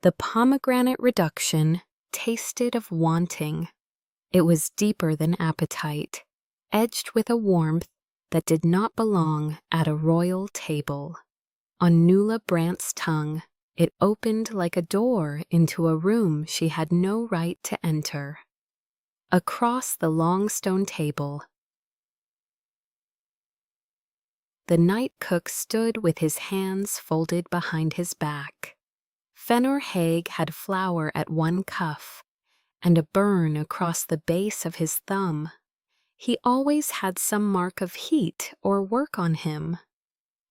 The pomegranate reduction tasted of wanting. It was deeper than appetite, edged with a warmth that did not belong at a royal table. On Nuala Brant's tongue, it opened like a door into a room she had no right to enter. Across the long stone table, the night cook stood with his hands folded behind his back. Fennor Haig had flour at one cuff and a burn across the base of his thumb. He always had some mark of heat or work on him.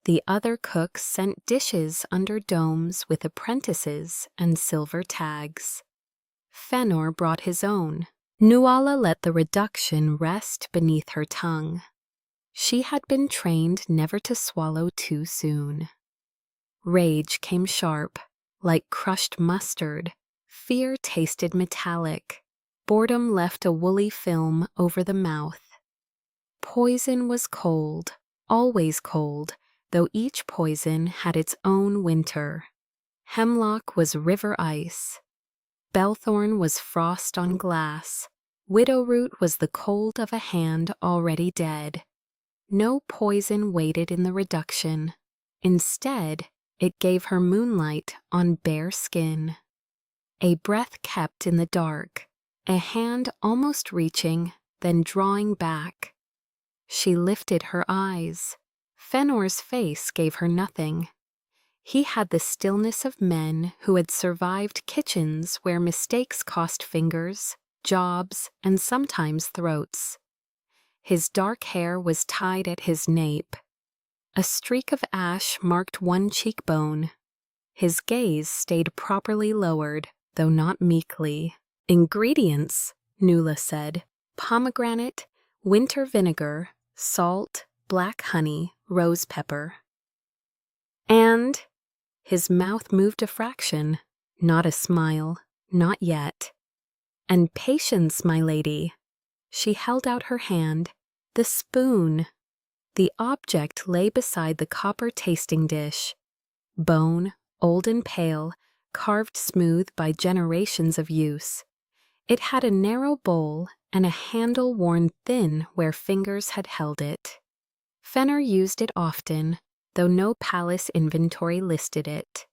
The other cooks sent dishes under domes with apprentices and silver tags. Fennor brought his own. Nuala let the reduction rest beneath her tongue. She had been trained never to swallow too soon. Rage came sharp, like crushed mustard. Fear tasted metallic. Boredom left a woolly film over the mouth. Poison was cold, always cold, though each poison had its own winter. Hemlock was river ice. Belthorn was frost on glass. Widowroot was the cold of a hand already dead. No poison waited in the reduction. Instead, it gave her moonlight on bare skin. A breath kept in the dark, a hand almost reaching, then drawing back. She lifted her eyes. Fënor's face gave her nothing. He had the stillness of men who had survived kitchens where mistakes cost fingers, jobs, and sometimes throats. His dark hair was tied at his nape. A streak of ash marked one cheekbone. His gaze stayed properly lowered, though not meekly. Ingredients, Nuala said. Pomegranate, winter vinegar, salt, black honey, rose pepper. And his mouth moved a fraction, not a smile, not yet. And patience, my lady. She held out her hand. The spoon. The object lay beside the copper tasting dish. Bone, old and pale, carved smooth by generations of use. It had a narrow bowl and a handle worn thin where fingers had held it. Fennor used it often, though no palace inventory listed it.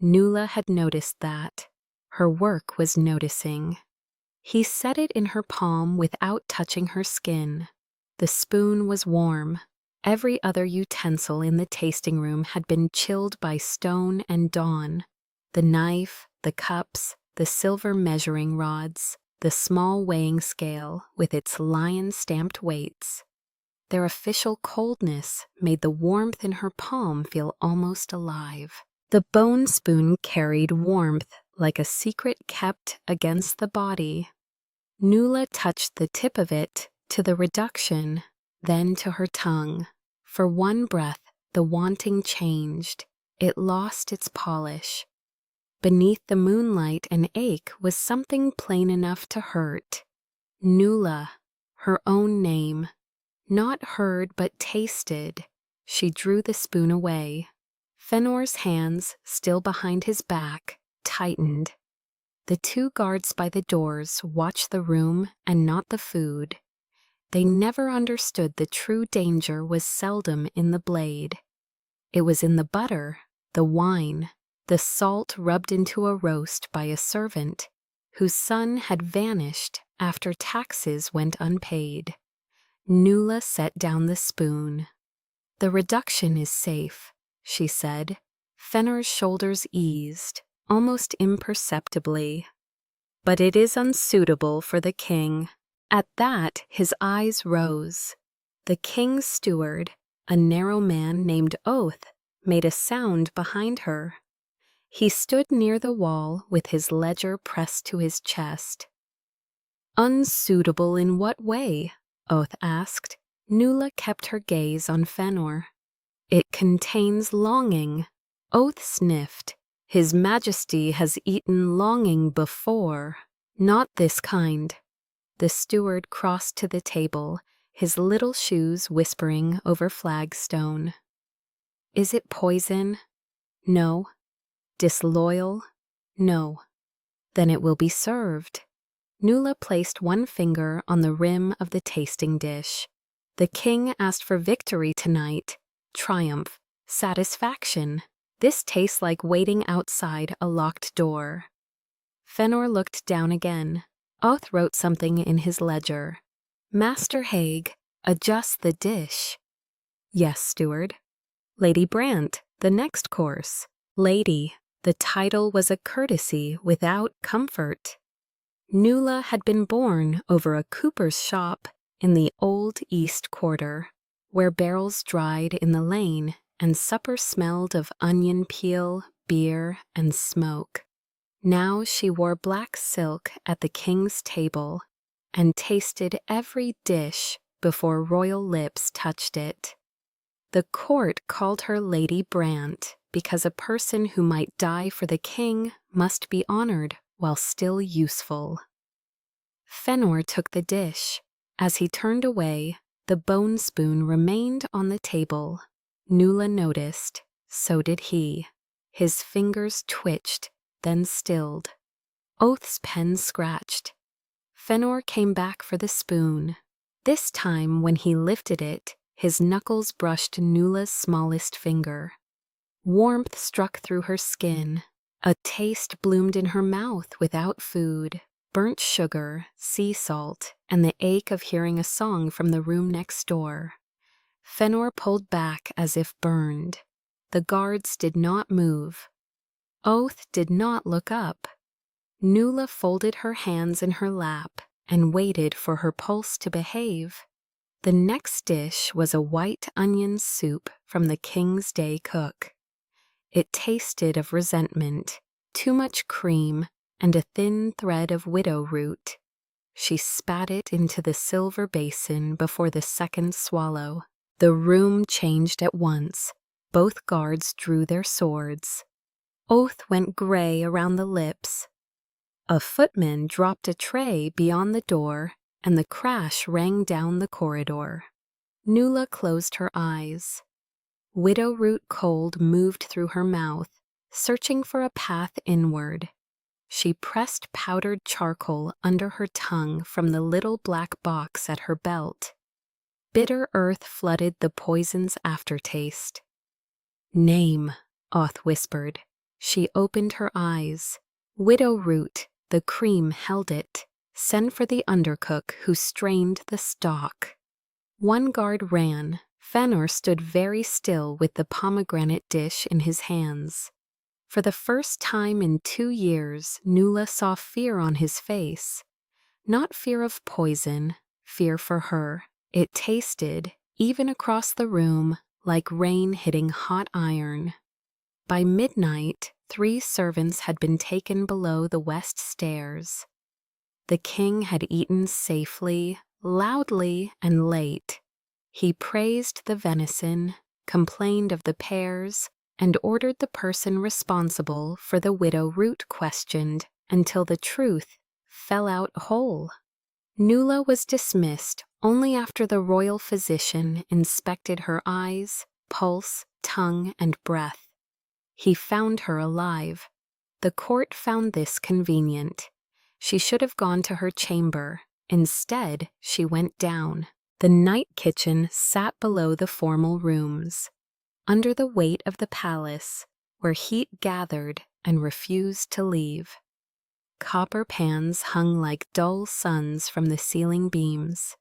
Nuala had noticed that. Her work was noticing. He set it in her palm without touching her skin. The spoon was warm. Every other utensil in the tasting room had been chilled by stone and dawn. The knife, the cups, the silver measuring rods, the small weighing scale with its lion-stamped weights. Their official coldness made the warmth in her palm feel almost alive. The bone spoon carried warmth like a secret kept against the body. Nuala touched the tip of it to the reduction, then to her tongue. For one breath, the wanting changed. It lost its polish. Beneath the moonlight and ache was something plain enough to hurt. Nuala, her own name. Not heard but tasted. She drew the spoon away. Fënor's hands, still behind his back, tightened. The two guards by the doors watched the room and not the food. They never understood the true danger was seldom in the blade. It was in the butter, the wine, the salt rubbed into a roast by a servant whose son had vanished after taxes went unpaid. Nuala set down the spoon. The reduction is safe, she said. Fënor's shoulders eased, almost imperceptibly. But it is unsuitable for the king. At that, his eyes rose. The king's steward, a narrow man named Oath, made a sound behind her. He stood near the wall with his ledger pressed to his chest. Unsuitable in what way? Oath asked. Nuala kept her gaze on Fënor. It contains longing. Oath sniffed. His Majesty has eaten longing before. Not this kind. The steward crossed to the table, his little shoes whispering over flagstone. Is it poison? No. Disloyal? No. Then it will be served. Nuala placed one finger on the rim of the tasting dish. The king asked for victory tonight. Triumph. Satisfaction. This tastes like waiting outside a locked door. Fennor looked down again. Oath wrote something in his ledger. Master Haig, adjust the dish. Yes, steward. Lady Brant, the next course. Lady, the title was a courtesy without comfort. Nuala had been born over a cooper's shop in the old East Quarter, where barrels dried in the lane and supper smelled of onion peel, beer, and smoke. Now she wore black silk at the king's table and tasted every dish before royal lips touched it. The court called her Lady Brant because a person who might die for the king must be honored while still useful. Fennor took the dish. As he turned away, the bone spoon remained on the table. Nuala noticed, so did he. His fingers twitched, then stilled. Oath's pen scratched. Fennor came back for the spoon. This time, when he lifted it, his knuckles brushed Nuala's smallest finger. Warmth struck through her skin. A taste bloomed in her mouth without food. Burnt sugar, sea salt, and the ache of hearing a song from the room next door. Fennor pulled back as if burned. The guards did not move. Oath did not look up. Nuala folded her hands in her lap and waited for her pulse to behave. The next dish was a white onion soup from the King's Day cook. It tasted of resentment, too much cream, and a thin thread of widow root. She spat it into the silver basin before the second swallow. The room changed at once. Both guards drew their swords. Oath went gray around the lips. A footman dropped a tray beyond the door, and the crash rang down the corridor. Nuala closed her eyes. Widow root cold moved through her mouth, searching for a path inward. She pressed powdered charcoal under her tongue from the little black box at her belt. Bitter earth flooded the poison's aftertaste. Name, Oath whispered. She opened her eyes. Widow root, the cream held it. Send for the undercook who strained the stock. One guard ran. Fennor stood very still with the pomegranate dish in his hands. For the first time in 2 years, Nuala saw fear on his face. Not fear of poison, fear for her. It tasted, even across the room, like rain hitting hot iron. By midnight, 3 servants had been taken below the west stairs. The king had eaten safely, loudly, and late. He praised the venison, complained of the pears, and ordered the person responsible for the widow root questioned until the truth fell out whole. Nuala was dismissed only after the royal physician inspected her eyes, pulse, tongue, and breath. He found her alive. The court found this convenient. She should have gone to her chamber. Instead, she went down. The night kitchen sat below the formal rooms. Under the weight of the palace, where heat gathered and refused to leave. Copper pans hung like dull suns from the ceiling beams.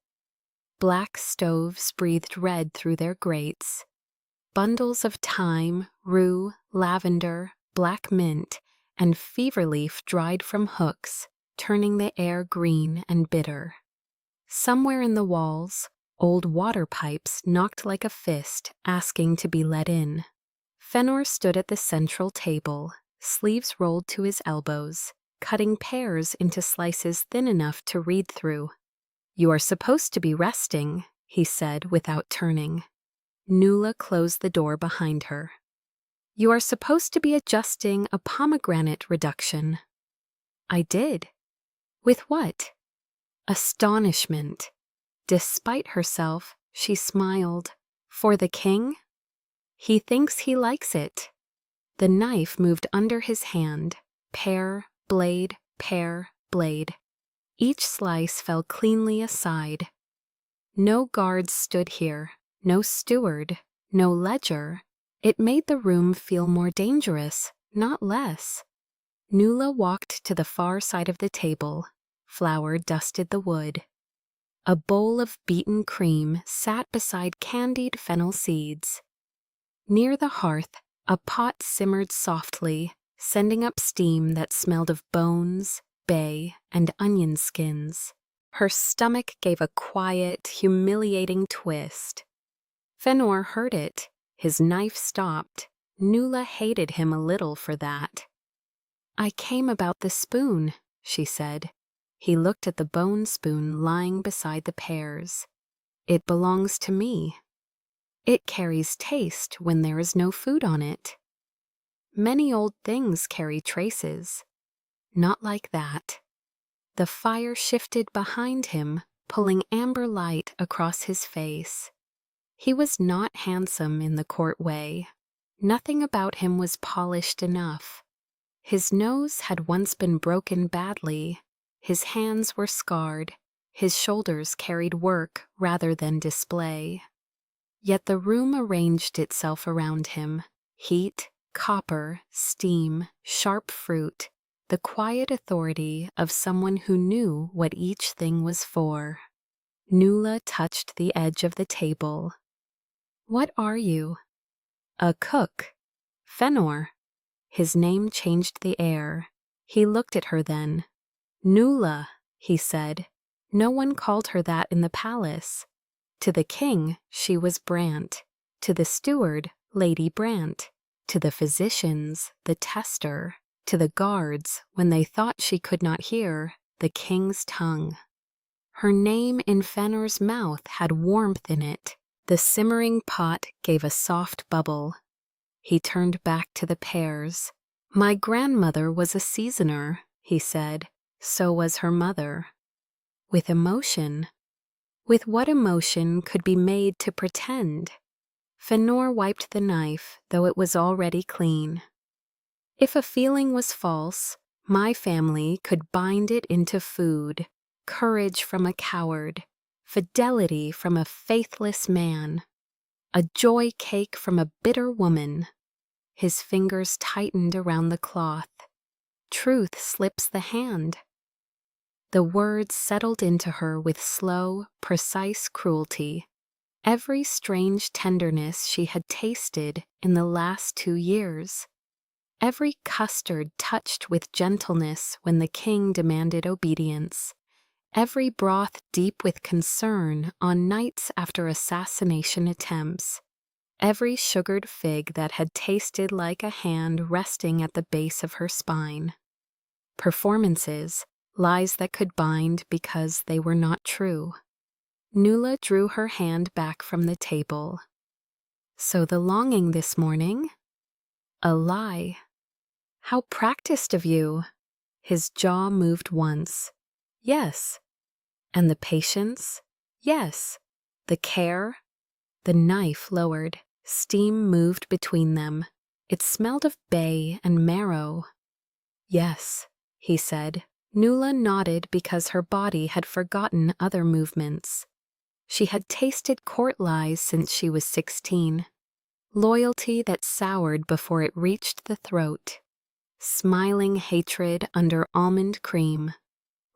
Black stoves breathed red through their grates. Bundles of thyme, rue, lavender, black mint, and fever leaf dried from hooks, turning the air green and bitter. Somewhere in the walls, old water pipes knocked like a fist, asking to be let in. Fennor stood at the central table, sleeves rolled to his elbows, cutting pears into slices thin enough to read through. "You are supposed to be resting," he said without turning. Nuala closed the door behind her. "You are supposed to be adjusting a pomegranate reduction." "I did." "With what?" Astonishment. Despite herself, she smiled. "For the king?" "He thinks he likes it." The knife moved under his hand. Pare, blade, pare, blade. Each slice fell cleanly aside. No guards stood here, no steward, no ledger. It made the room feel more dangerous, not less. Nuala walked to the far side of the table. Flour dusted the wood. A bowl of beaten cream sat beside candied fennel seeds. Near the hearth, a pot simmered softly, sending up steam that smelled of bones, bay, and onion skins. Her stomach gave a quiet, humiliating twist. Fennor heard it. His knife stopped. Nuala hated him a little for that. "I came about the spoon," she said. He looked at the bone spoon lying beside the pears. "It belongs to me. It carries taste when there is no food on it. Many old things carry traces. Not like that." The fire shifted behind him, pulling amber light across his face. He was not handsome in the court way. Nothing about him was polished enough. His nose had once been broken badly. His hands were scarred. His shoulders carried work rather than display. Yet the room arranged itself around him. Heat, copper, steam, sharp fruit, the quiet authority of someone who knew what each thing was for. Nuala touched the edge of the table. "What are you?" "A cook." "Fennor." His name changed the air. He looked at her then. "Nuala," he said. No one called her that in the palace. To the king, she was Brant. To the steward, Lady Brant. To the physicians, the tester. To the guards, when they thought she could not hear, the king's tongue. Her name in Fennor's mouth had warmth in it. The simmering pot gave a soft bubble. He turned back to the pears. "My grandmother was a seasoner," he said. "So was her mother." With emotion. With what emotion could be made to pretend? Fennor wiped the knife, though it was already clean. "If a feeling was false, my family could bind it into food. Courage from a coward, fidelity from a faithless man, a joy cake from a bitter woman." His fingers tightened around the cloth. Truth slips the hand. The words settled into her with slow, precise cruelty. Every strange tenderness she had tasted in the last 2 years. Every custard touched with gentleness when the king demanded obedience. Every broth deep with concern on nights after assassination attempts. Every sugared fig that had tasted like a hand resting at the base of her spine. Performances, lies that could bind because they were not true. Nuala drew her hand back from the table. "So the longing this morning? A lie. How practiced of you." His jaw moved once. "Yes." "And the patience?" "Yes." "The care?" The knife lowered. Steam moved between them. It smelled of bay and marrow. "Yes," he said. Nuala nodded because her body had forgotten other movements. She had tasted court lies since she was 16. Loyalty that soured before it reached the throat. Smiling hatred under almond cream.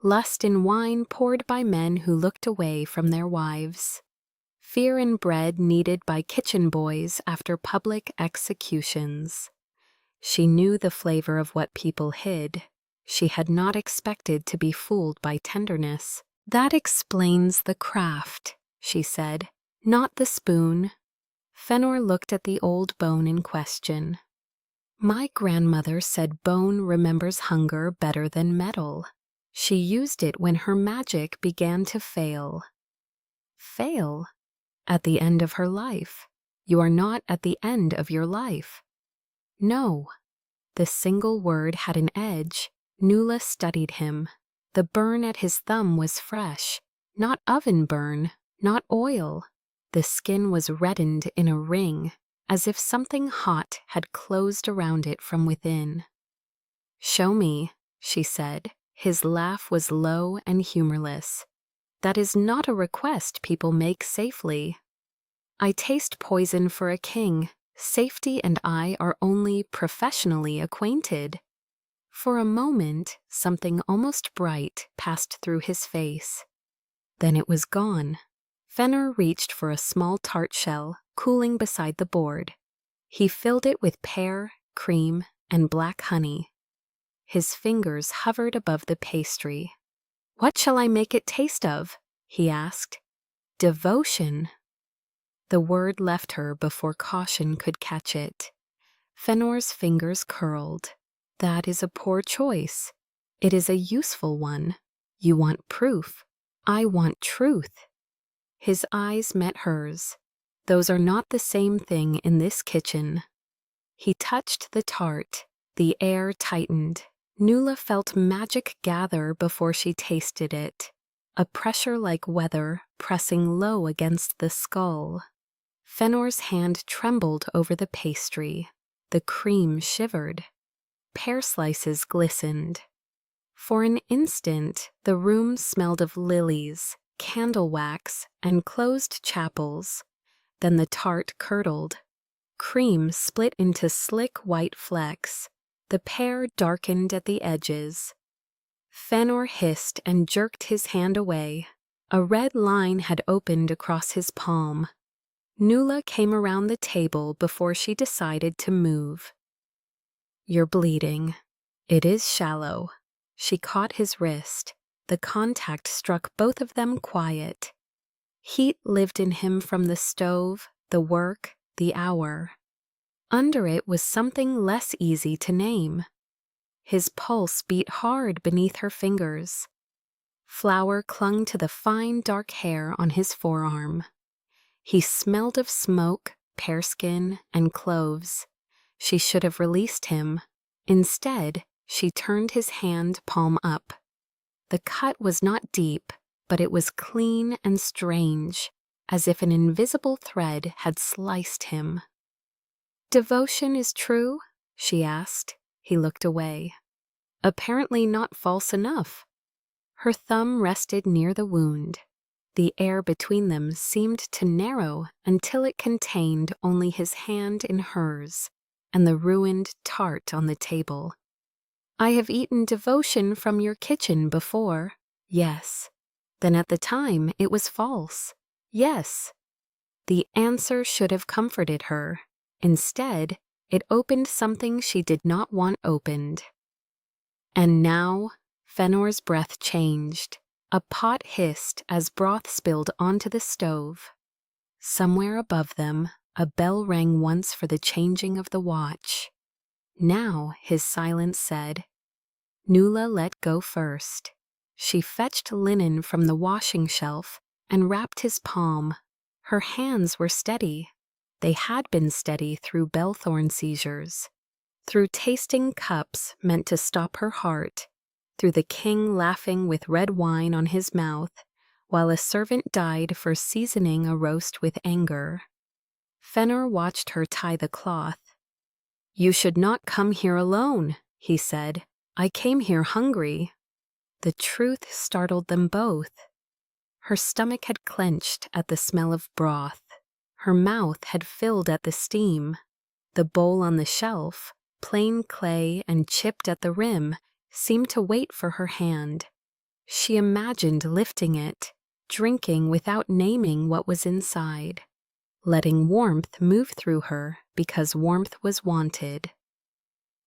Lust in wine poured by men who looked away from their wives. Fear in bread kneaded by kitchen boys after public executions. She knew the flavor of what people hid. She had not expected to be fooled by tenderness. "That explains the craft," she said. "Not the spoon." Fennor looked at the old bone in question. "My grandmother said bone remembers hunger better than metal. She used it when her magic began to fail." "Fail?" "At the end of her life. You are not at the end of your life." "No." The single word had an edge. Nuala studied him. The burn at his thumb was fresh. Not oven burn, not oil. The skin was reddened in a ring, as if something hot had closed around it from within. "Show me," she said. His laugh was low and humorless. "That is not a request people make safely. I taste poison for a king. Safety and I are only professionally acquainted." For a moment, something almost bright passed through his face. Then it was gone. Fennor reached for a small tart shell, cooling beside the board. He filled it with pear, cream, and black honey. His fingers hovered above the pastry. "What shall I make it taste of?" he asked. "Devotion." The word left her before caution could catch it. Fennor's fingers curled. "That is a poor choice. It is a useful one. You want proof. I want truth." His eyes met hers. "Those are not the same thing in this kitchen." He touched the tart. The air tightened. Nuala felt magic gather before she tasted it, a pressure like weather pressing low against the skull. Fennor's hand trembled over the pastry. The cream shivered. Pear slices glistened. For an instant, the room smelled of lilies, candle wax, and closed chapels. Then the tart curdled. Cream split into slick white flecks. The pear darkened at the edges. Fennor hissed and jerked his hand away. A red line had opened across his palm. Nuala came around the table before she decided to move. "You're bleeding. It is shallow." She caught his wrist. The contact struck both of them quiet. Heat lived in him from the stove, the work, the hour. Under it was something less easy to name. His pulse beat hard beneath her fingers. Flour clung to the fine dark hair on his forearm. He smelled of smoke, pearskin, and cloves. She should have released him. Instead, she turned his hand palm up. The cut was not deep, but it was clean and strange, as if an invisible thread had sliced him. "Devotion is true?" she asked. He looked away. "Apparently not false enough." Her thumb rested near the wound. The air between them seemed to narrow until it contained only his hand in hers and the ruined tart on the table. "I have eaten devotion from your kitchen before." "Yes." "Then at the time it was false." "Yes." The answer should have comforted her. Instead, it opened something she did not want opened. And now, Fennor's breath changed. A pot hissed as broth spilled onto the stove. Somewhere above them, a bell rang once for the changing of the watch. Now, his silence said. Nuala let go first. She fetched linen from the washing shelf and wrapped his palm. Her hands were steady. They had been steady through Bellthorn seizures, through tasting cups meant to stop her heart, through the king laughing with red wine on his mouth, while a servant died for seasoning a roast with anger. Fennor watched her tie the cloth. "You should not come here alone," he said. "I came here hungry." The truth startled them both. Her stomach had clenched at the smell of broth. Her mouth had filled at the steam. The bowl on the shelf, plain clay and chipped at the rim, seemed to wait for her hand. She imagined lifting it, drinking without naming what was inside, letting warmth move through her because warmth was wanted.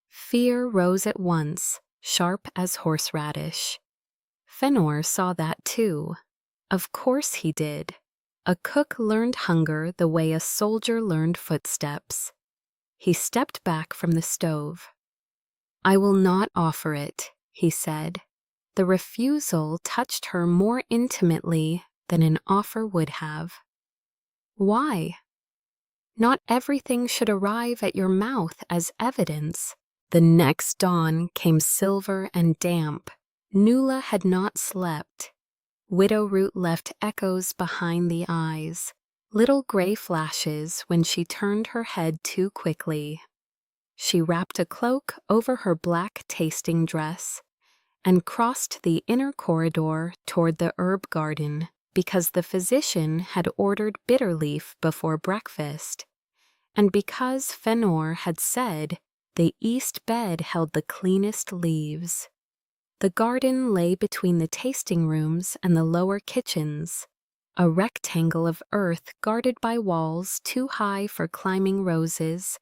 Fear rose at once, sharp as horseradish. Fennor saw that too. Of course he did. A cook learned hunger the way a soldier learned footsteps. He stepped back from the stove. "I will not offer it," he said. The refusal touched her more intimately than an offer would have. "Why?" "Not everything should arrive at your mouth as evidence." The next dawn came silver and damp. Nuala had not slept. Widowroot left echoes behind the eyes, little gray flashes when she turned her head too quickly. She wrapped a cloak over her black tasting dress and crossed the inner corridor toward the herb garden because the physician had ordered bitter leaf before breakfast, and because Fennor had said the east bed held the cleanest leaves. The garden lay between the tasting rooms and the lower kitchens, a rectangle of earth guarded by walls too high for climbing roses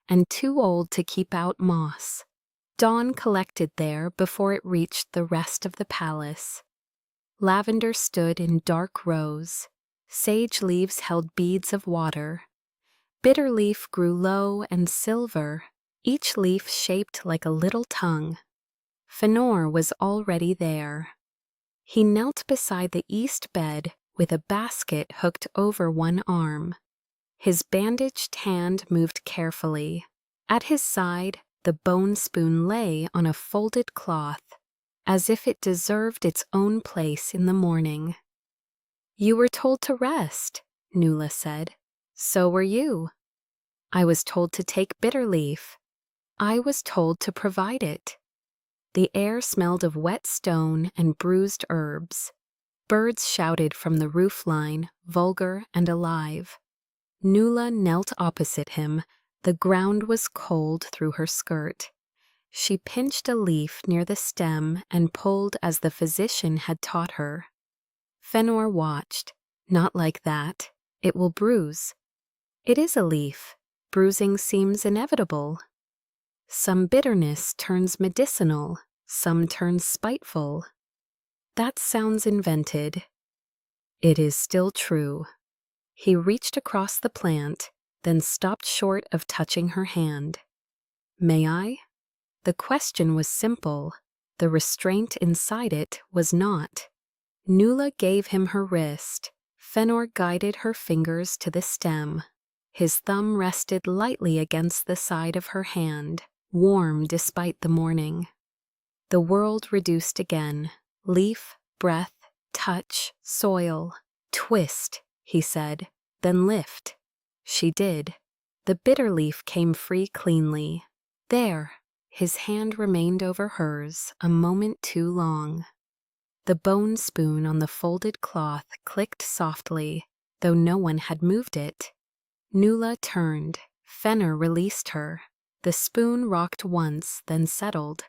and too old to keep out moss. Dawn collected there before it reached the rest of the palace. Lavender stood in dark rows. Sage leaves held beads of water. Bitter leaf grew low and silver, each leaf shaped like a little tongue. Fennor was already there. He knelt beside the east bed with a basket hooked over one arm. His bandaged hand moved carefully. At his side, the bone spoon lay on a folded cloth, as if it deserved its own place in the morning. "You were told to rest," Nuala said. "So were you." "I was told to take bitter leaf." "I was told to provide it." The air smelled of wet stone and bruised herbs. Birds shouted from the roofline, vulgar and alive. Nuala knelt opposite him. The ground was cold through her skirt. She pinched a leaf near the stem and pulled as the physician had taught her. Fennor watched. "Not like that. It will bruise." "It is a leaf. Bruising seems inevitable." "Some bitterness turns medicinal, some turns spiteful." "That sounds invented." "It is still true." He reached across the plant, then stopped short of touching her hand. "May I?" The question was simple. The restraint inside it was not. Nuala gave him her wrist. Fennor guided her fingers to the stem. His thumb rested lightly against the side of her hand, warm despite the morning. The world reduced again. Leaf, breath, touch, soil. "Twist," he said, "then lift." She did. The bitter leaf came free cleanly. There. His hand remained over hers a moment too long. The bone spoon on the folded cloth clicked softly, though no one had moved it. Nuala turned. Fennor released her. The spoon rocked once, then settled.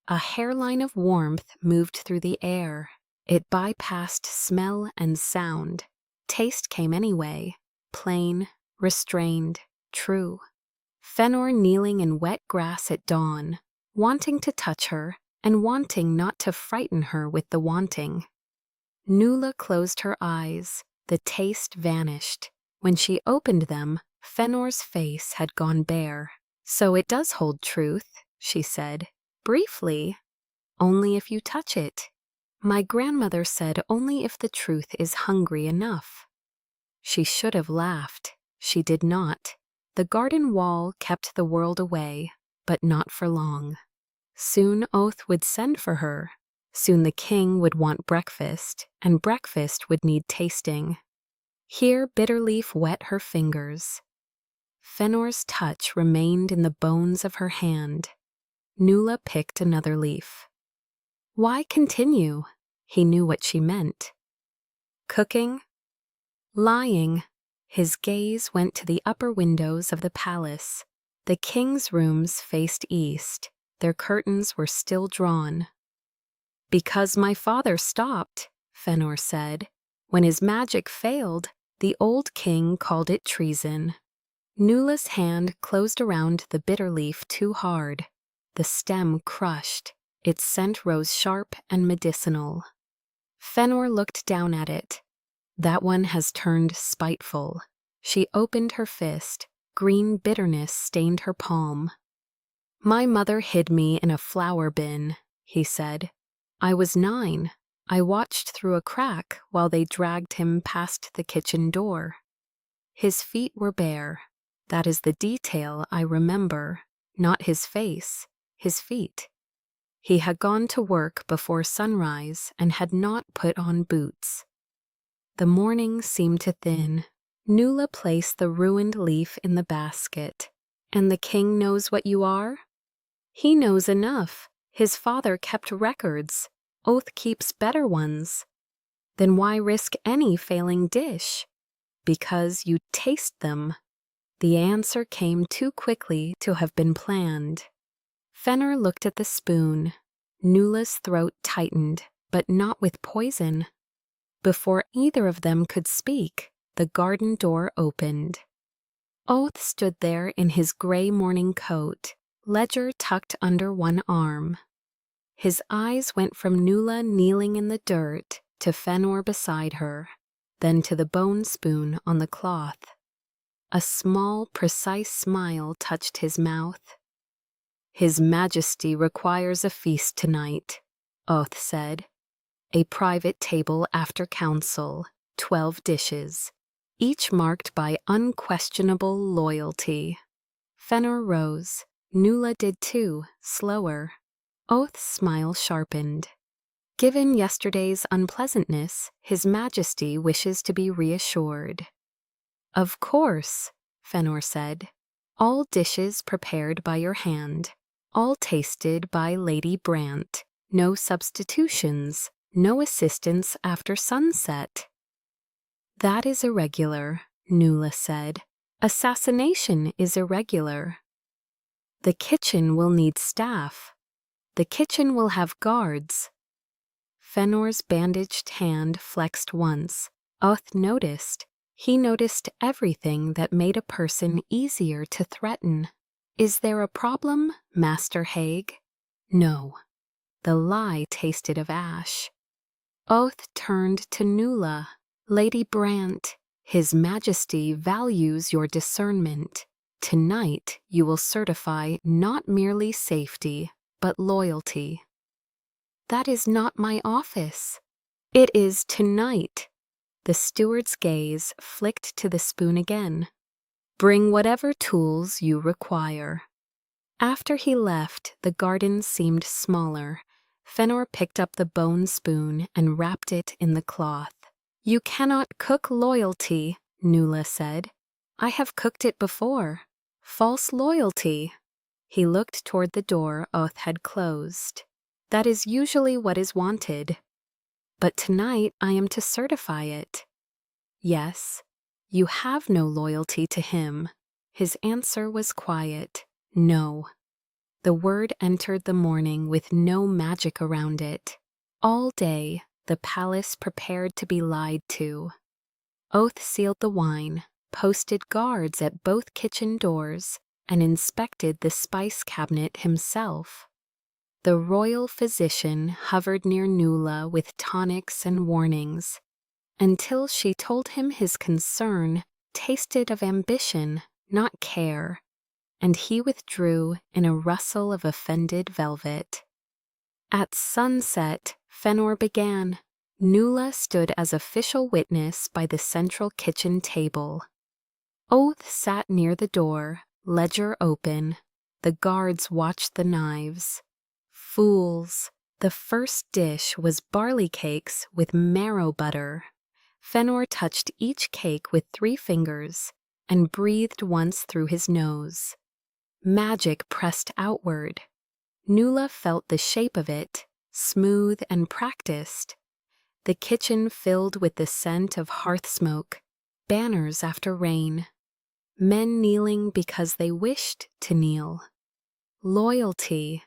A hairline of warmth moved through the air. It bypassed smell and sound. Taste came anyway, plain, restrained, true. Fennor kneeling in wet grass at dawn, wanting to touch her and wanting not to frighten her with the wanting. Nuala closed her eyes. The taste vanished. When she opened them, Fennor's face had gone bare. "So it does hold truth," she said. "Briefly. Only if you touch it. My grandmother said only if the truth is hungry enough." She should have laughed. She did not. The garden wall kept the world away, but not for long. Soon Oath would send for her. Soon the king would want breakfast, and breakfast would need tasting. Here Bitterleaf wet her fingers. Fennor's touch remained in the bones of her hand. Nuala picked another leaf. Why continue? He knew what she meant. Cooking? Lying. His gaze went to the upper windows of the palace. The king's rooms faced east. Their curtains were still drawn. "Because my father stopped," Fennor said. "When his magic failed, the old king called it treason." Nuala's hand closed around the bitter leaf too hard. The stem crushed. Its scent rose sharp and medicinal. Fennor looked down at it. That one has turned spiteful. She opened her fist. Green bitterness stained her palm. "My mother hid me in a flour bin," he said. "I was 9. I watched through a crack while they dragged him past the kitchen door. His feet were bare. That is the detail I remember, not his face, his feet. He had gone to work before sunrise and had not put on boots." The morning seemed to thin. Nuala placed the ruined leaf in the basket. And the king knows what you are? He knows enough. His father kept records. Oath keeps better ones. Then why risk any failing dish? Because you taste them. The answer came too quickly to have been planned. Fennor looked at the spoon. Nuala's throat tightened, but not with poison. Before either of them could speak, the garden door opened. Oath stood there in his gray morning coat, ledger tucked under one arm. His eyes went from Nuala kneeling in the dirt to Fennor beside her, then to the bone spoon on the cloth. A small, precise smile touched his mouth. His Majesty requires a feast tonight, Oath said. A private table after council, 12 dishes, each marked by unquestionable loyalty. Fennor rose. Nuala did too, slower. Oath's smile sharpened. Given yesterday's unpleasantness, His Majesty wishes to be reassured. Of course, Fennor said. All dishes prepared by your hand, all tasted by Lady Brant. No substitutions, no assistance after sunset. That is irregular, Nuala said. Assassination is irregular. The kitchen will need staff. The kitchen will have guards. Fennor's bandaged hand flexed once. Oath noticed. He noticed everything that made a person easier to threaten. Is there a problem, Master Haig? No. The lie tasted of ash. Oath turned to Nuala. Lady Brant, His Majesty values your discernment. Tonight you will certify not merely safety, but loyalty. That is not my office. It is tonight. The steward's gaze flicked to the spoon again. Bring whatever tools you require. After he left, the garden seemed smaller. Fennor picked up the bone spoon and wrapped it in the cloth. You cannot cook loyalty, Nuala said. I have cooked it before. False loyalty. He looked toward the door Oath had closed. That is usually what is wanted. But tonight I am to certify it. Yes, you have no loyalty to him. His answer was quiet. No. The word entered the morning with no magic around it. All day, the palace prepared to be lied to. Oath sealed the wine, posted guards at both kitchen doors, and inspected the spice cabinet himself. The royal physician hovered near Nuala with tonics and warnings, until she told him his concern tasted of ambition, not care, and he withdrew in a rustle of offended velvet. At sunset, Fennor began. Nuala stood as official witness by the central kitchen table. Oath sat near the door, ledger open. The guards watched the knives. Fools! The first dish was barley cakes with marrow butter. Fennor touched each cake with 3 fingers and breathed once through his nose. Magic pressed outward. Nuala felt the shape of it, smooth and practiced. The kitchen filled with the scent of hearth smoke, banners after rain. Men kneeling because they wished to kneel. Loyalty.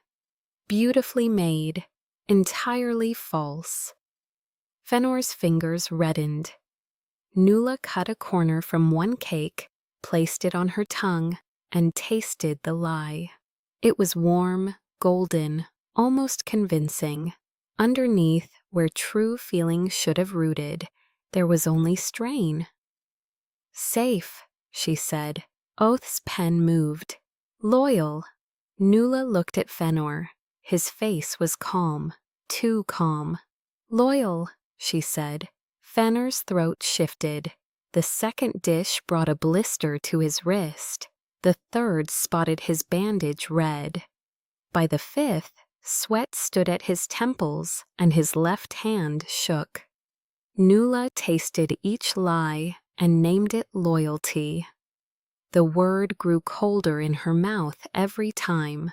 Beautifully made, entirely false. Fennor's fingers reddened. Nuala cut a corner from one cake, placed it on her tongue, and tasted the lie. It was warm, golden, almost convincing. Underneath, where true feeling should have rooted, there was only strain. Safe, she said. Oath's pen moved. Loyal. Nuala looked at Fennor. His face was calm, too calm. Loyal, she said. Fennor's throat shifted. The second dish brought a blister to his wrist. The third spotted his bandage red. By the 5th, sweat stood at his temples and his left hand shook. Nuala tasted each lie and named it loyalty. The word grew colder in her mouth every time.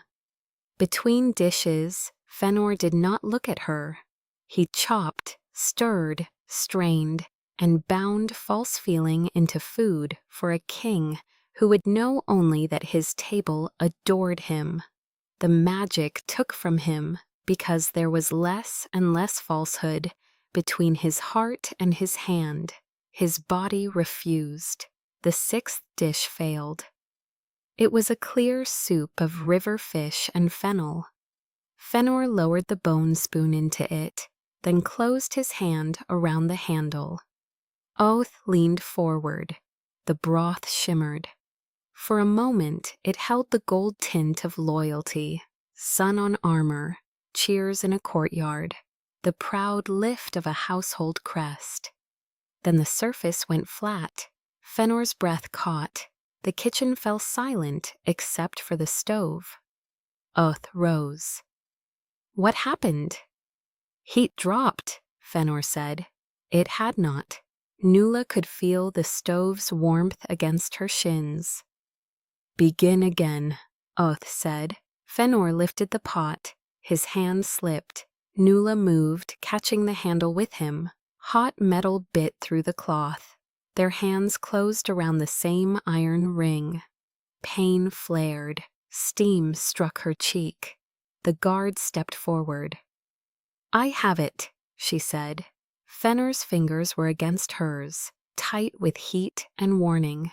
Between dishes, Fennor did not look at her. He chopped, stirred, strained, and bound false feeling into food for a king who would know only that his table adored him. The magic took from him because there was less and less falsehood between his heart and his hand. His body refused. The sixth dish failed. It was a clear soup of river fish and fennel. Fennor lowered the bone spoon into it, then closed his hand around the handle. Oath leaned forward. The broth shimmered. For a moment, it held the gold tint of loyalty, sun on armor, cheers in a courtyard, the proud lift of a household crest. Then the surface went flat. Fennor's breath caught. The kitchen fell silent except for the stove. Oath rose. What happened? Heat dropped, Fennor said. It had not. Nuala could feel the stove's warmth against her shins. Begin again, Oath said. Fennor lifted the pot. His hand slipped. Nuala moved, catching the handle with him. Hot metal bit through the cloth. Their hands closed around the same iron ring. Pain flared. Steam struck her cheek. The guard stepped forward. I have it, she said. Fennor's fingers were against hers, tight with heat and warning.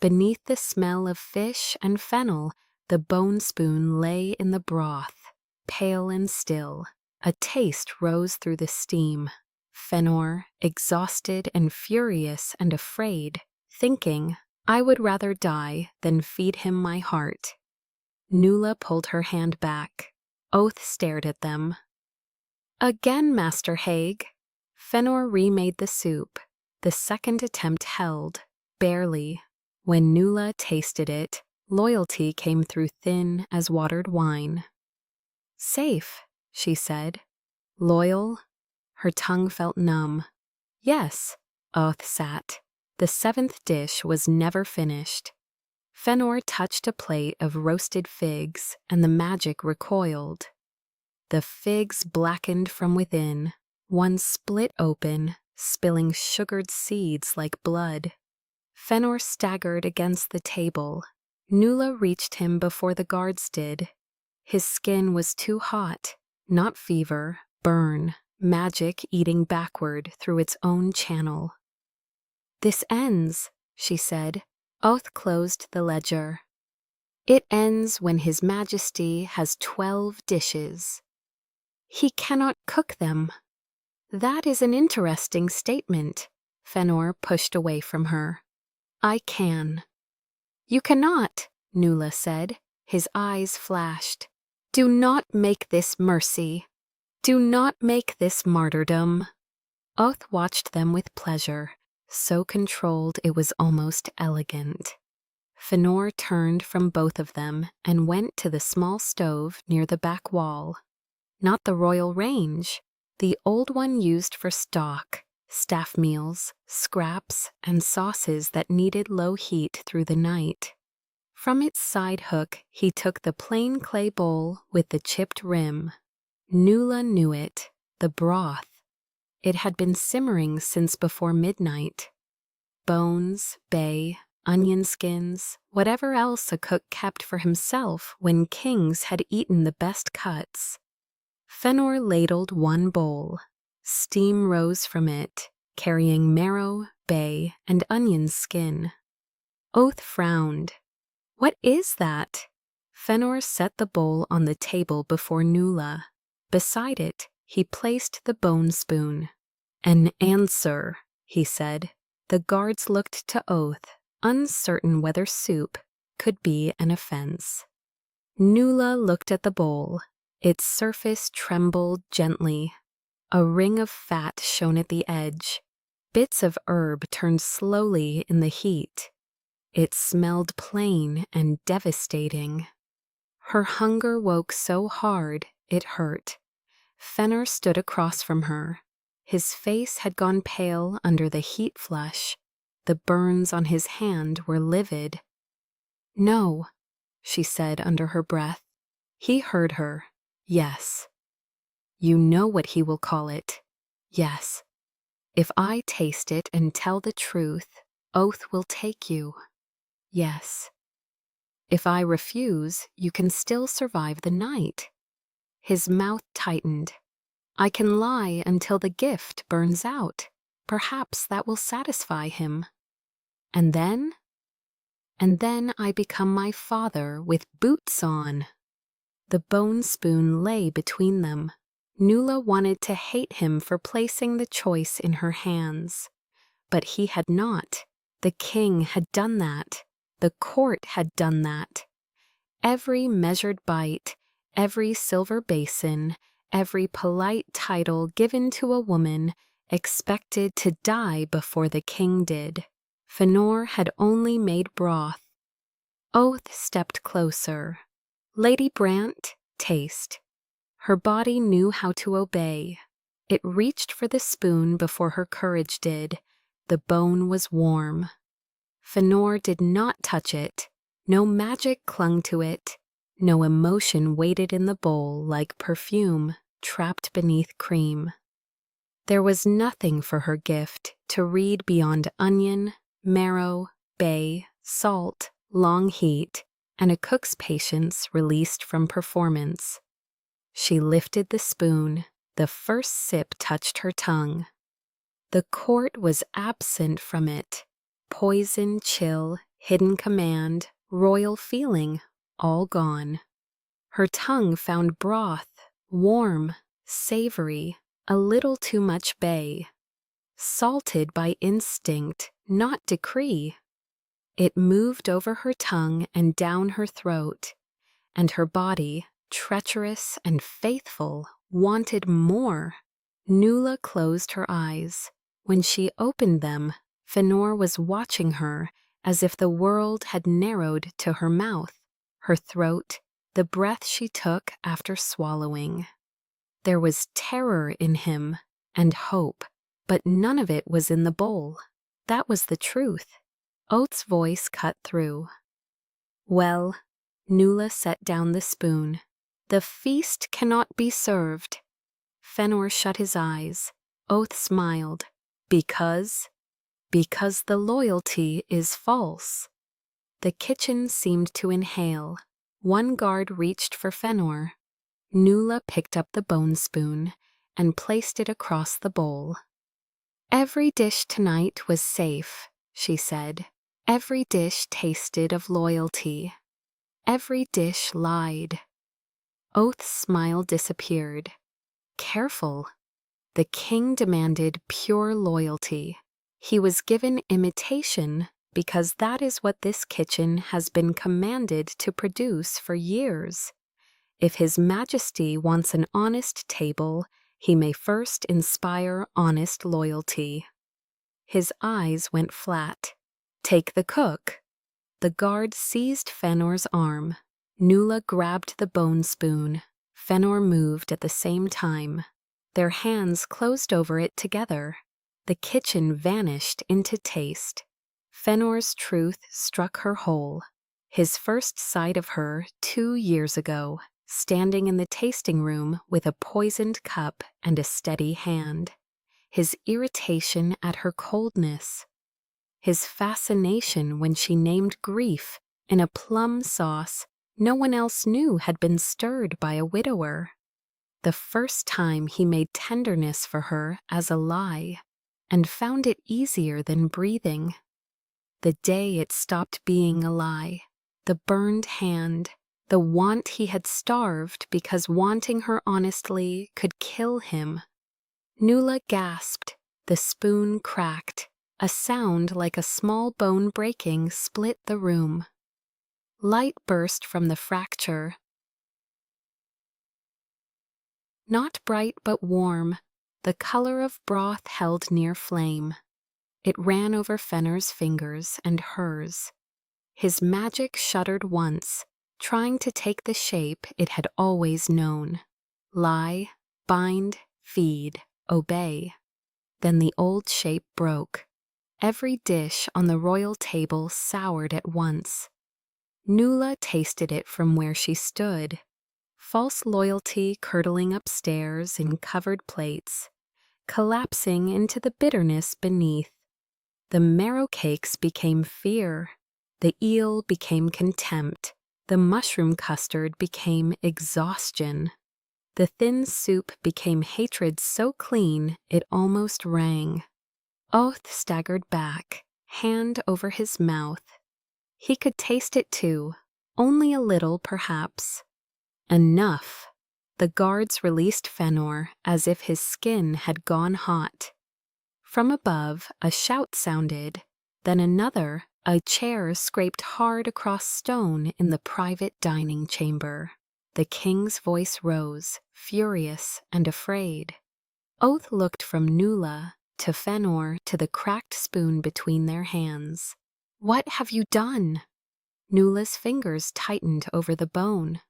Beneath the smell of fish and fennel, the bone spoon lay in the broth, pale and still. A taste rose through the steam. Fennor, exhausted and furious and afraid, thinking, I would rather die than feed him my heart. Nuala pulled her hand back. Oath stared at them. Again, Master Haig. Fennor remade the soup. The second attempt held, barely. When Nuala tasted it, loyalty came through thin as watered wine. Safe, she said. Loyal? Her tongue felt numb. Yes, Oath sat. The seventh dish was never finished. Fennor touched a plate of roasted figs, and the magic recoiled. The figs blackened from within. One split open, spilling sugared seeds like blood. Fennor staggered against the table. Nuala reached him before the guards did. His skin was too hot, not fever, burn, magic eating backward through its own channel. This ends, she said. Oath closed the ledger. It ends when His Majesty has 12 dishes. He cannot cook them. That is an interesting statement. Fennor pushed away from her. I can. You cannot, Nuala said. His eyes flashed. Do not make this mercy. Do not make this martyrdom. Oath watched them with pleasure, so controlled it was almost elegant. Fennor turned from both of them and went to the small stove near the back wall. Not the royal range, the old one used for stock, staff meals, scraps, and sauces that needed low heat through the night. From its side hook he took the plain clay bowl with the chipped rim. Nuala knew it, the broth. It had been simmering since before midnight. Bones, bay, onion skins, whatever else a cook kept for himself when kings had eaten the best cuts. Fennor ladled one bowl. Steam rose from it, carrying marrow, bay, and onion skin. Oath frowned. What is that? Fennor set the bowl on the table before Nuala. Beside it, he placed the bone spoon. An answer, he said. The guards looked to Oath, uncertain whether soup could be an offense. Nuala looked at the bowl. Its surface trembled gently. A ring of fat shone at the edge. Bits of herb turned slowly in the heat. It smelled plain and devastating. Her hunger woke so hard it hurt. Fennor stood across from her. His face had gone pale under the heat flush. The burns on his hand were livid. "No," she said under her breath. He heard her. "Yes." "You know what he will call it." "Yes." "If I taste it and tell the truth, oath will take you." "Yes." "If I refuse, you can still survive the night." His mouth tightened. "I can lie until the gift burns out. Perhaps that will satisfy him." "And then?" "And then I become my father with boots on." The bone spoon lay between them. Nuala wanted to hate him for placing the choice in her hands. But he had not. The king had done that. The court had done that. Every measured bite, every silver basin, every polite title given to a woman expected to die before the king did. Fennor had only made broth. Oath stepped closer. "Lady Brant, taste." Her body knew how to obey. It reached for the spoon before her courage did. The bone was warm. Fennor did not touch it. No magic clung to it. No emotion waited in the bowl like perfume trapped beneath cream. There was nothing for her gift to read beyond onion, marrow, bay, salt, long heat, and a cook's patience released from performance. She lifted the spoon. The first sip touched her tongue. The court was absent from it. Poison, chill, hidden command, royal feeling, all gone. Her tongue found broth, warm, savory, a little too much bay. Salted by instinct, not decree. It moved over her tongue and down her throat, and her body, treacherous and faithful, wanted more. Nuala closed her eyes. When she opened them, Fennor was watching her as if the world had narrowed to her mouth, her throat, the breath she took after swallowing. There was terror in him and hope, but none of it was in the bowl. That was the truth. Oath's voice cut through. "Well," Nuala set down the spoon. "The feast cannot be served." Fennor shut his eyes. Oath smiled. "Because?" "Because the loyalty is false." The kitchen seemed to inhale. One guard reached for Fennor. Nuala picked up the bone spoon and placed it across the bowl. "Every dish tonight was safe," she said. "Every dish tasted of loyalty. Every dish lied." Oath's smile disappeared. "Careful." The king demanded pure loyalty. He was given imitation because that is what this kitchen has been commanded to produce for years. If His Majesty wants an honest table, he may first inspire honest loyalty. His eyes went flat. "Take the cook." The guard seized Fënor's arm. Nuala grabbed the bone spoon. Fënor moved at the same time. Their hands closed over it together. The kitchen vanished into taste. Fënor's truth struck her whole. His first sight of her 2 years ago, standing in the tasting room with a poisoned cup and a steady hand. His irritation at her coldness. His fascination when she named grief in a plum sauce no one else knew had been stirred by a widower. The first time he made tenderness for her as a lie, and found it easier than breathing. The day it stopped being a lie, the burned hand, the want he had starved because wanting her honestly could kill him. Nuala gasped. The spoon cracked. A sound like a small bone breaking split the room. Light burst from the fracture. Not bright but warm, the color of broth held near flame. It ran over Fënor's fingers and hers. His magic shuddered once, trying to take the shape it had always known. Lie, bind, feed, obey. Then the old shape broke. Every dish on the royal table soured at once. Nuala tasted it from where she stood. False loyalty curdling upstairs in covered plates, collapsing into the bitterness beneath. The marrow cakes became fear. The eel became contempt. The mushroom custard became exhaustion. The thin soup became hatred so clean it almost rang. Oath staggered back, hand over his mouth. He could taste it too, only a little perhaps. Enough. The guards released Fennor as if his skin had gone hot. From above, a shout sounded, then another. A chair scraped hard across stone in the private dining chamber. The king's voice rose, furious and afraid. Oath looked from Nuala to Fennor to the cracked spoon between their hands. "What have you done?" Nuala's fingers tightened over the bone.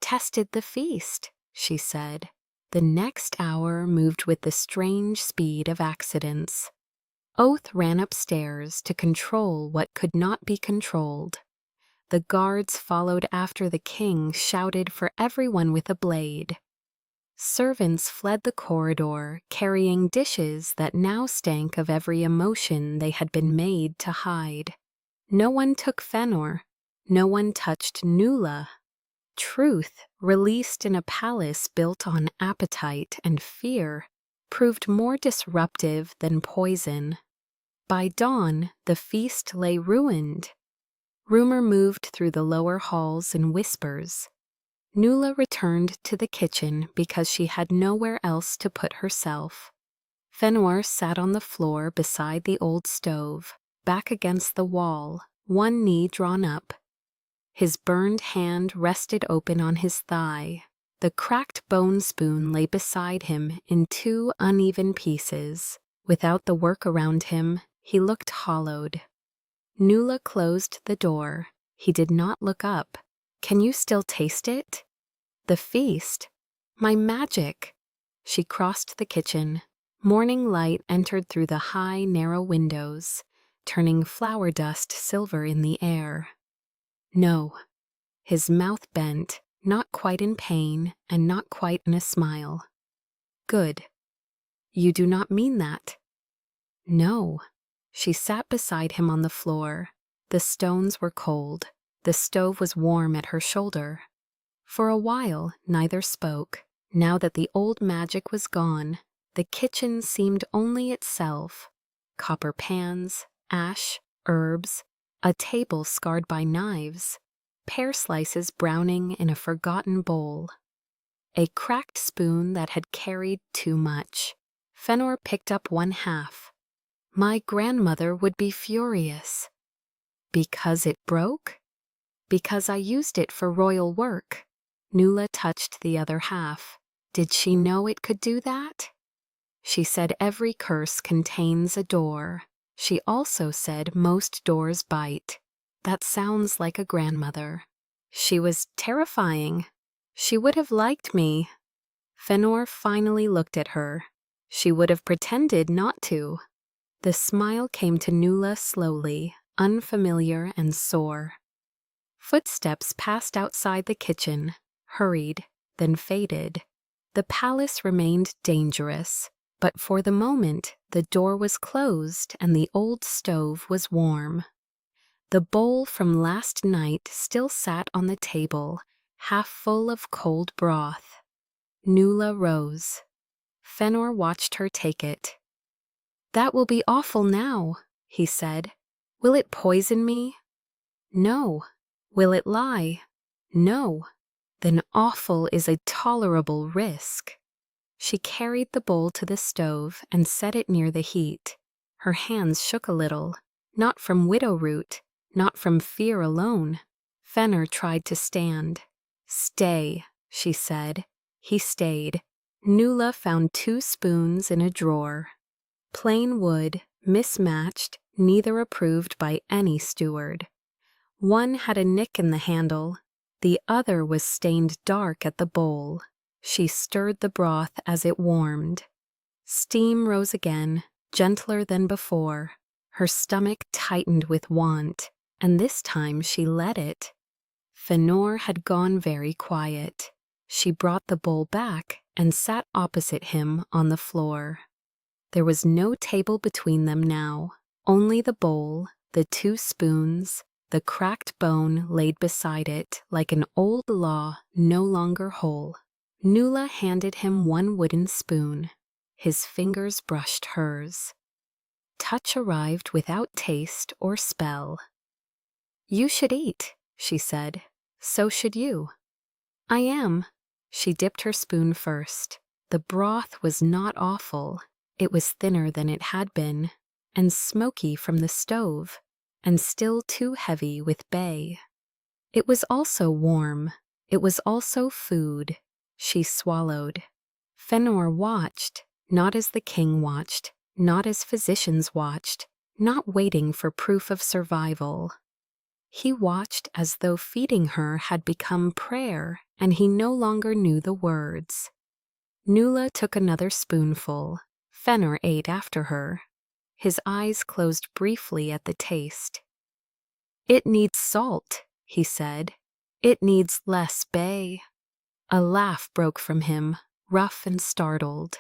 "Tested the feast," she said. The next hour moved with the strange speed of accidents. Oath ran upstairs to control what could not be controlled. The guards followed after the king shouted for everyone with a blade. Servants fled the corridor, carrying dishes that now stank of every emotion they had been made to hide. No one took Fennor. No one touched Nuala. Truth, released in a palace built on appetite and fear, proved more disruptive than poison. By dawn, the feast lay ruined. Rumor moved through the lower halls in whispers. Nuala returned to the kitchen because she had nowhere else to put herself. Fennor sat on the floor beside the old stove, back against the wall, one knee drawn up. His burned hand rested open on his thigh. The cracked bone spoon lay beside him in two uneven pieces. Without the work around him, he looked hollowed. Nuala closed the door. He did not look up. "Can you still taste it?" "The feast. My magic." She crossed the kitchen. Morning light entered through the high, narrow windows, turning flour dust silver in the air. "No." His mouth bent, not quite in pain and not quite in a smile. "Good. You do not mean that?" "No." She sat beside him on the floor. The stones were cold. The stove was warm at her shoulder. For a while, neither spoke. Now that the old magic was gone, the kitchen seemed only itself. Copper pans, ash, herbs, a table scarred by knives, pear slices browning in a forgotten bowl. A cracked spoon that had carried too much. Fennor picked up one half. "My grandmother would be furious." "Because it broke?" "Because I used it for royal work." Nuala touched the other half. "Did she know it could do that?" "She said every curse contains a door. She also said most doors bite." "That sounds like a grandmother." "She was terrifying. She would have liked me." Fennor finally looked at her. She would have pretended not to. The smile came to Nuala slowly, unfamiliar and sore. Footsteps passed outside the kitchen, hurried, then faded. The palace remained dangerous, but for the moment the door was closed and the old stove was warm. The bowl from last night still sat on the table, half full of cold broth. Nuala rose. Fennor watched her take it. "That will be awful now," he said. "Will it poison me?" "No." "Will it lie?" "No." "Then awful is a tolerable risk." She carried the bowl to the stove and set it near the heat. Her hands shook a little, not from widow root, not from fear alone. Fennor tried to stand. "Stay," she said. He stayed. Nuala found 2 spoons in a drawer. Plain wood, mismatched, neither approved by any steward. One had a nick in the handle. The other was stained dark at the bowl. She stirred the broth as it warmed. Steam rose again, gentler than before. Her stomach tightened with want, and this time she let it. Fennor had gone very quiet. She brought the bowl back and sat opposite him on the floor. There was no table between them now, only the bowl, the 2 spoons, the cracked bone laid beside it like an old law no longer whole. Nuala handed him 1 wooden spoon. His fingers brushed hers. Touch arrived without taste or spell. "You should eat," she said. "So should you." "I am." She dipped her spoon first. The broth was not awful. It was thinner than it had been, and smoky from the stove, and still too heavy with bay. It was also warm. It was also food. She swallowed. Fennor watched, not as the king watched, not as physicians watched, not waiting for proof of survival. He watched as though feeding her had become prayer, and he no longer knew the words. Nuala took another spoonful. Fennor ate after her. His eyes closed briefly at the taste. "It needs salt," he said. "It needs less bay." A laugh broke from him, rough and startled.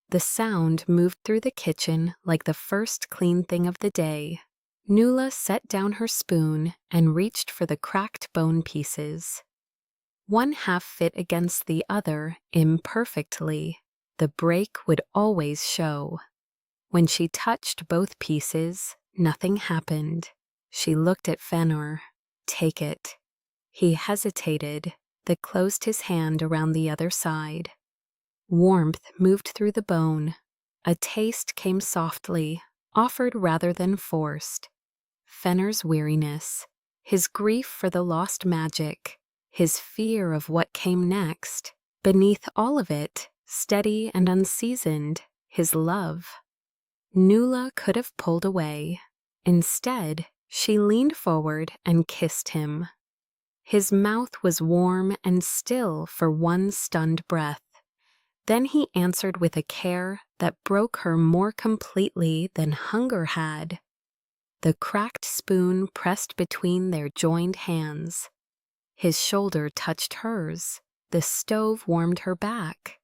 The sound moved through the kitchen like the first clean thing of the day. Nuala set down her spoon and reached for the cracked bone pieces. One half fit against the other imperfectly. The break would always show. When she touched both pieces, nothing happened. She looked at Fennor. "Take it." He hesitated, then closed his hand around the other side. Warmth moved through the bone. A taste came softly, offered rather than forced. Fennor's weariness, his grief for the lost magic, his fear of what came next. Beneath all of it, steady and unseasoned, his love. Nuala could have pulled away. Instead, she leaned forward and kissed him. His mouth was warm and still for one stunned breath. Then he answered with a care that broke her more completely than hunger had. The cracked spoon pressed between their joined hands. His shoulder touched hers. The stove warmed her back.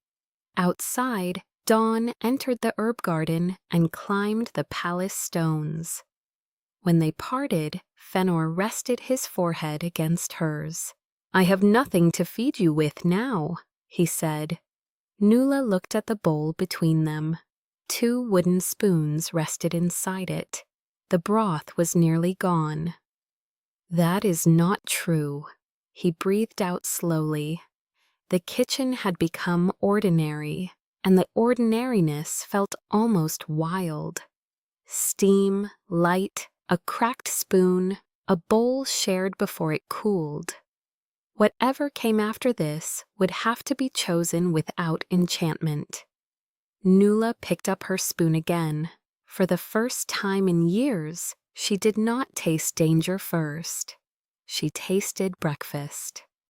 Outside, Dawn entered the herb garden and climbed the palace stones. When they parted, Fennor rested his forehead against hers. "I have nothing to feed you with now," he said. Nuala looked at the bowl between them. 2 wooden spoons rested inside it. The broth was nearly gone. "That is not true," he breathed out slowly. The kitchen had become ordinary, and the ordinariness felt almost wild. Steam, light, a cracked spoon, a bowl shared before it cooled. Whatever came after this would have to be chosen without enchantment. Nuala picked up her spoon again. For the first time in years, she did not taste danger first. She tasted breakfast.